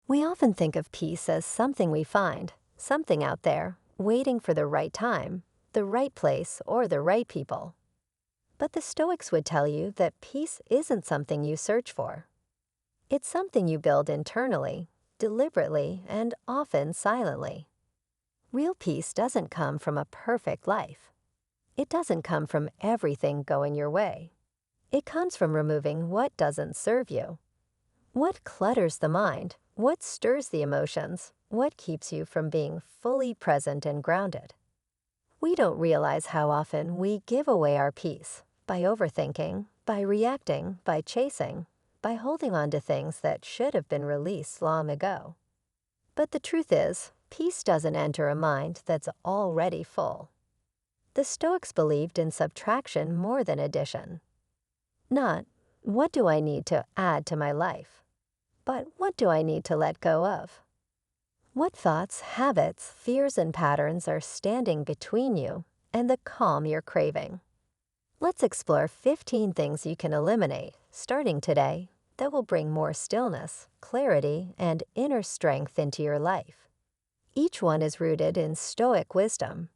We often think of peace as something we find, something out there, waiting for the right time, the right place, or the right people. But the Stoics would tell you that peace isn't something you search for. It's something you build internally, deliberately, and often silently. Real peace doesn't come from a perfect life. It doesn't come from everything going your way. It comes from removing what doesn't serve you. What clutters the mind? What stirs the emotions? What keeps you from being fully present and grounded? We don't realize how often we give away our peace by overthinking, by reacting, by chasing, by holding on to things that should have been released long ago. But the truth is, peace doesn't enter a mind that's already full. The Stoics believed in subtraction more than addition. Not, what do I need to add to my life? But what do I need to let go of? What thoughts, habits, fears, and patterns are standing between you and the calm you're craving? Let's explore 15 things you can eliminate, starting today, that will bring more stillness, clarity, and inner strength into your life. Each one is rooted in Stoic wisdom,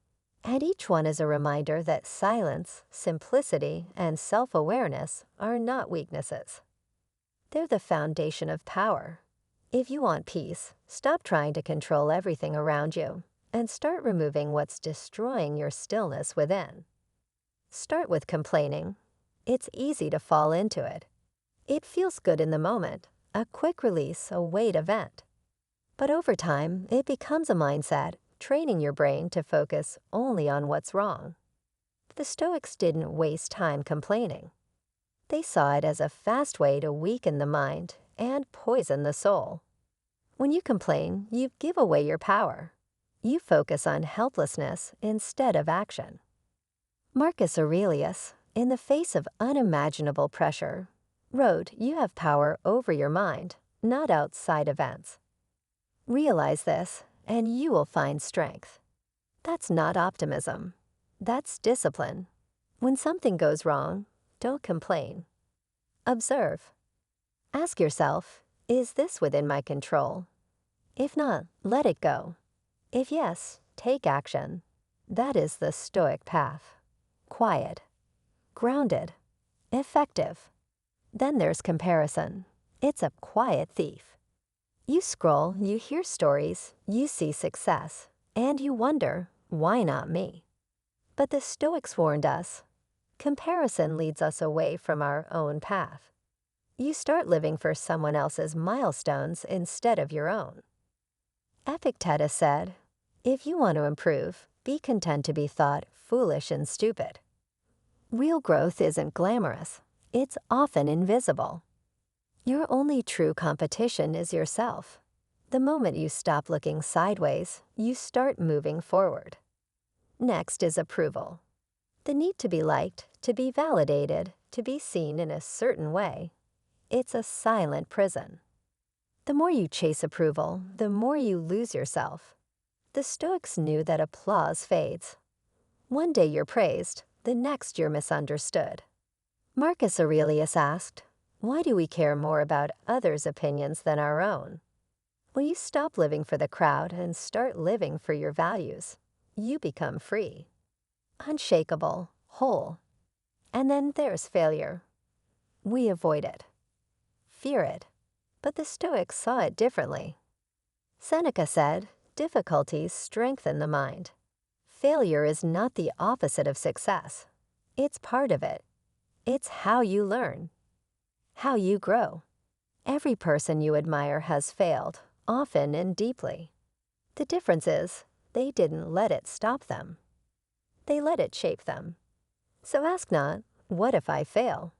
and each one is a reminder that silence, simplicity, and self-awareness are not weaknesses. They're the foundation of power. If you want peace, stop trying to control everything around you and start removing what's destroying your stillness within. Start with complaining. It's easy to fall into it. It feels good in the moment, a quick release, a way to vent. But over time, it becomes a mindset, training your brain to focus only on what's wrong. The Stoics didn't waste time complaining. They saw it as a fast way to weaken the mind and poison the soul. When you complain, you give away your power. You focus on helplessness instead of action. Marcus Aurelius, in the face of unimaginable pressure, wrote, "You have power over your mind, not outside events." Realize this, and you will find strength. That's not optimism. That's discipline. When something goes wrong, don't complain. Observe. Ask yourself, is this within my control? If not, let it go. If yes, take action. That is the Stoic path. Quiet, grounded, effective. Then there's comparison. It's a quiet thief. You scroll, you hear stories, you see success, and you wonder, why not me? But the Stoics warned us, comparison leads us away from our own path. You start living for someone else's milestones instead of your own. Epictetus said, "If you want to improve, be content to be thought foolish and stupid." Real growth isn't glamorous. It's often invisible. Your only true competition is yourself. The moment you stop looking sideways, you start moving forward. Next is approval. The need to be liked, to be validated, to be seen in a certain way. It's a silent prison. The more you chase approval, the more you lose yourself. The Stoics knew that applause fades. One day you're praised, the next you're misunderstood. Marcus Aurelius asked, why do we care more about others' opinions than our own? When you stop living for the crowd and start living for your values, you become free, unshakable, whole. And then there's failure. We avoid it, fear it, but the Stoics saw it differently. Seneca said, difficulties strengthen the mind. Failure is not the opposite of success. It's part of it. It's how you learn, how you grow. Every person you admire has failed, often and deeply. The difference is, they didn't let it stop them. They let it shape them. So ask not, what if I fail?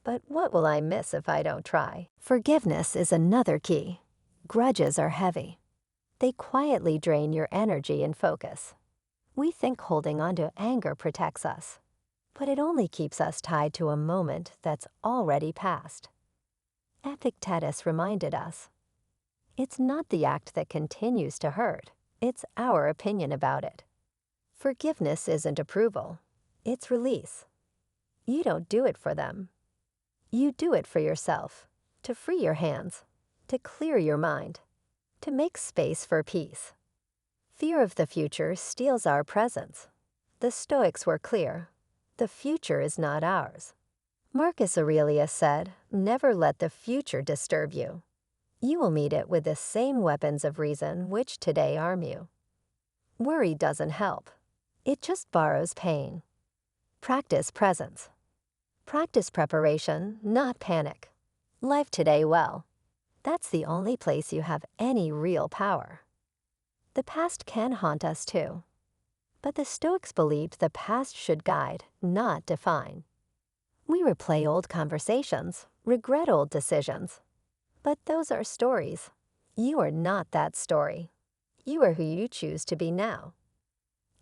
But what will I miss if I don't try? Forgiveness is another key. Grudges are heavy. They quietly drain your energy and focus. We think holding on to anger protects us, but it only keeps us tied to a moment that's already passed. Epictetus reminded us, it's not the act that continues to hurt, it's our opinion about it. Forgiveness isn't approval, it's release. You don't do it for them. You do it for yourself, to free your hands, to clear your mind. To make space for peace. Fear of the future steals our presence. The Stoics were clear. The future is not ours. Marcus Aurelius said, "Never let the future disturb you. You will meet it with the same weapons of reason which today arm you." Worry doesn't help. It just borrows pain. Practice presence. Practice preparation, not panic. Live today well. That's the only place you have any real power. The past can haunt us too. But the Stoics believed the past should guide, not define. We replay old conversations, regret old decisions. But those are stories. You are not that story. You are who you choose to be now.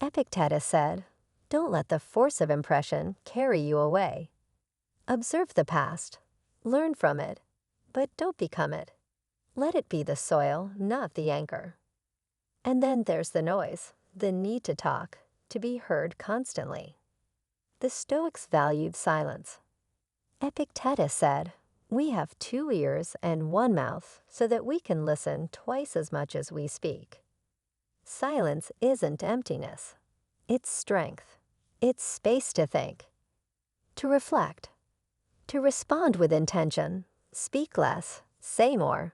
Epictetus said, "Don't let the force of impression carry you away." Observe the past. Learn from it. But don't become it. Let it be the soil, not the anchor. And then there's the noise, the need to talk, to be heard constantly. The Stoics valued silence. Epictetus said, "We have 2 ears and 1 mouth so that we can listen twice as much as we speak." Silence isn't emptiness. It's strength. It's space to think, to reflect, to respond with intention, speak less, say more.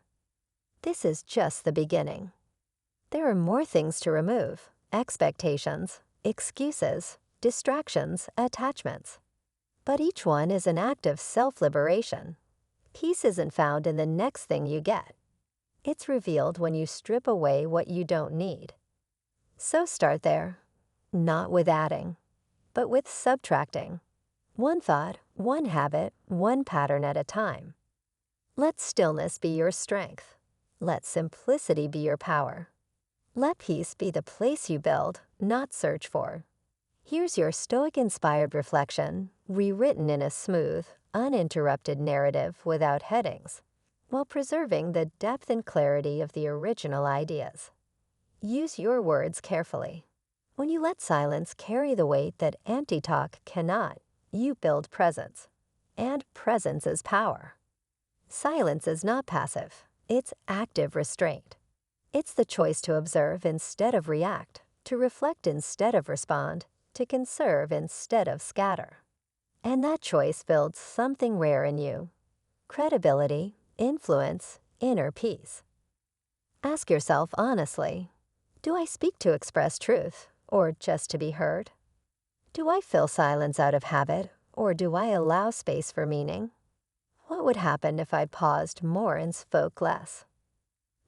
This is just the beginning. There are more things to remove: expectations, excuses, distractions, attachments. But each one is an act of self-liberation. Peace isn't found in the next thing you get. It's revealed when you strip away what you don't need. So start there, not with adding, but with subtracting. One thought, one habit, one pattern at a time. Let stillness be your strength. Let simplicity be your power. Let peace be the place you build, not search for. Here's your Stoic-inspired reflection, rewritten in a smooth, uninterrupted narrative without headings, while preserving the depth and clarity of the original ideas. Use your words carefully. When you let silence carry the weight that empty talk cannot, you build presence. And presence is power. Silence is not passive. It's active restraint. It's the choice to observe instead of react, to reflect instead of respond, to conserve instead of scatter. And that choice builds something rare in you: credibility, influence, inner peace. Ask yourself honestly, do I speak to express truth, or just to be heard? Do I fill silence out of habit, or do I allow space for meaning? What would happen if I paused more and spoke less?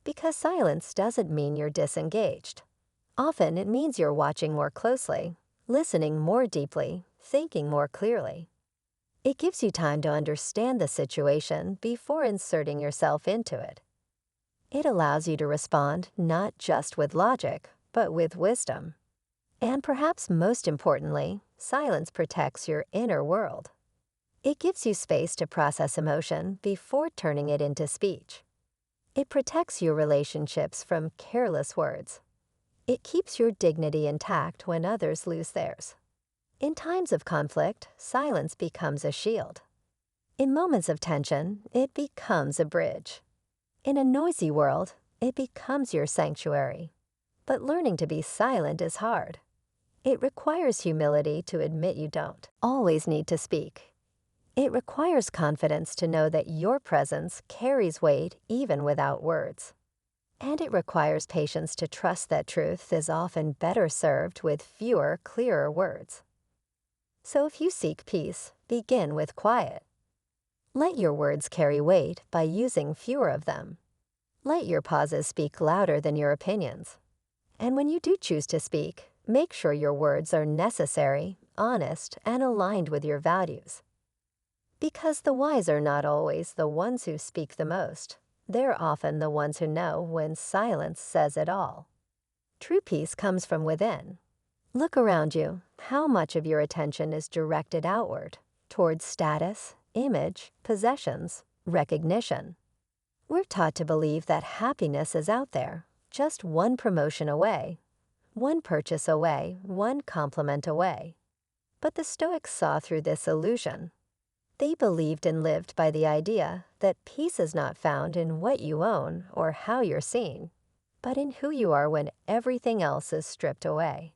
Because silence doesn't mean you're disengaged. Often it means you're watching more closely, listening more deeply, thinking more clearly. It gives you time to understand the situation before inserting yourself into it. It allows you to respond not just with logic, but with wisdom. And perhaps most importantly, silence protects your inner world. It gives you space to process emotion before turning it into speech. It protects your relationships from careless words. It keeps your dignity intact when others lose theirs. In times of conflict, silence becomes a shield. In moments of tension, it becomes a bridge. In a noisy world, it becomes your sanctuary. But learning to be silent is hard. It requires humility to admit you don't always need to speak. It requires confidence to know that your presence carries weight even without words. And it requires patience to trust that truth is often better served with fewer, clearer words. So if you seek peace, begin with quiet. Let your words carry weight by using fewer of them. Let your pauses speak louder than your opinions. And when you do choose to speak, make sure your words are necessary, honest, and aligned with your values. Because the wise are not always the ones who speak the most. They're often the ones who know when silence says it all. True peace comes from within. Look around you. How much of your attention is directed outward, towards status, image, possessions, recognition? We're taught to believe that happiness is out there, just one promotion away, one purchase away, one compliment away. But the Stoics saw through this illusion. They believed and lived by the idea that peace is not found in what you own or how you're seen. but in who you are when everything else is stripped away.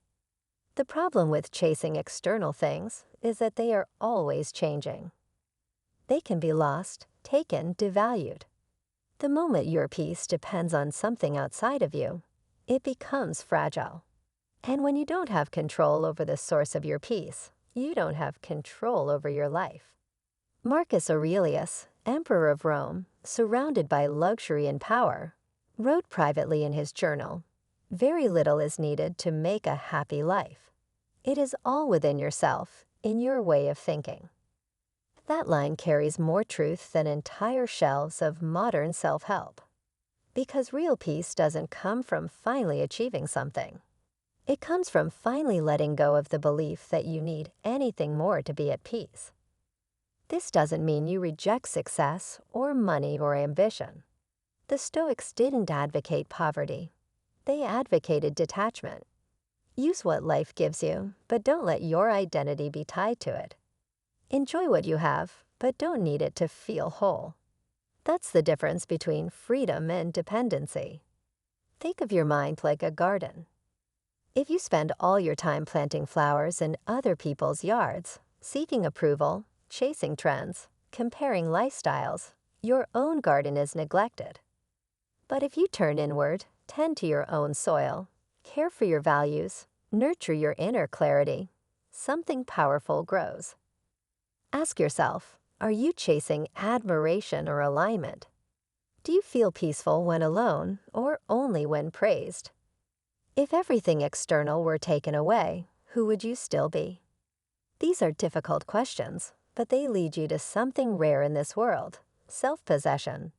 The problem with chasing external things is that they are always changing. They can be lost, taken, devalued. The moment your peace depends on something outside of you, it becomes fragile. And when you don't have control over the source of your peace, you don't have control over your life. Marcus Aurelius, Emperor of Rome, surrounded by luxury and power, wrote privately in his journal, "Very little is needed to make a happy life. It is all within yourself, in your way of thinking." That line carries more truth than entire shelves of modern self-help. Because real peace doesn't come from finally achieving something. It comes from finally letting go of the belief that you need anything more to be at peace. This doesn't mean you reject success or money or ambition. The Stoics didn't advocate poverty. They advocated detachment. Use what life gives you, but don't let your identity be tied to it. Enjoy what you have, but don't need it to feel whole. That's the difference between freedom and dependency. Think of your mind like a garden. If you spend all your time planting flowers in other people's yards, seeking approval, chasing trends, comparing lifestyles, your own garden is neglected. But if you turn inward, tend to your own soil, care for your values, nurture your inner clarity, something powerful grows. Ask yourself, are you chasing admiration or alignment? Do you feel peaceful when alone or only when praised? If everything external were taken away, who would you still be? These are difficult questions, but they lead you to something rare in this world, self-possession.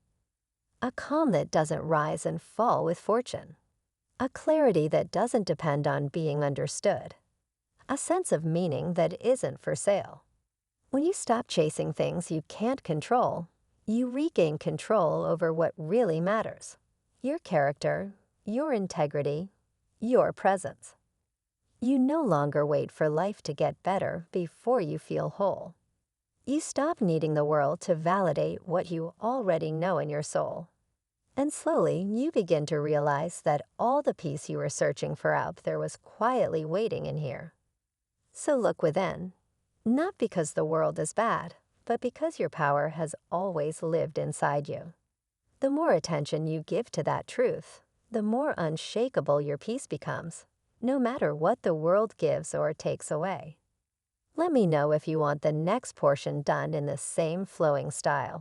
A calm that doesn't rise and fall with fortune. A clarity that doesn't depend on being understood. A sense of meaning that isn't for sale. When you stop chasing things you can't control, you regain control over what really matters. Your character, your integrity, your presence. You no longer wait for life to get better before you feel whole. You stop needing the world to validate what you already know in your soul. And slowly you begin to realize that all the peace you were searching for out there was quietly waiting in here. So look within. Not because the world is bad, but because your power has always lived inside you. The more attention you give to that truth, the more unshakable your peace becomes, no matter what the world gives or takes away. Let me know if you want the next portion done in the same flowing style.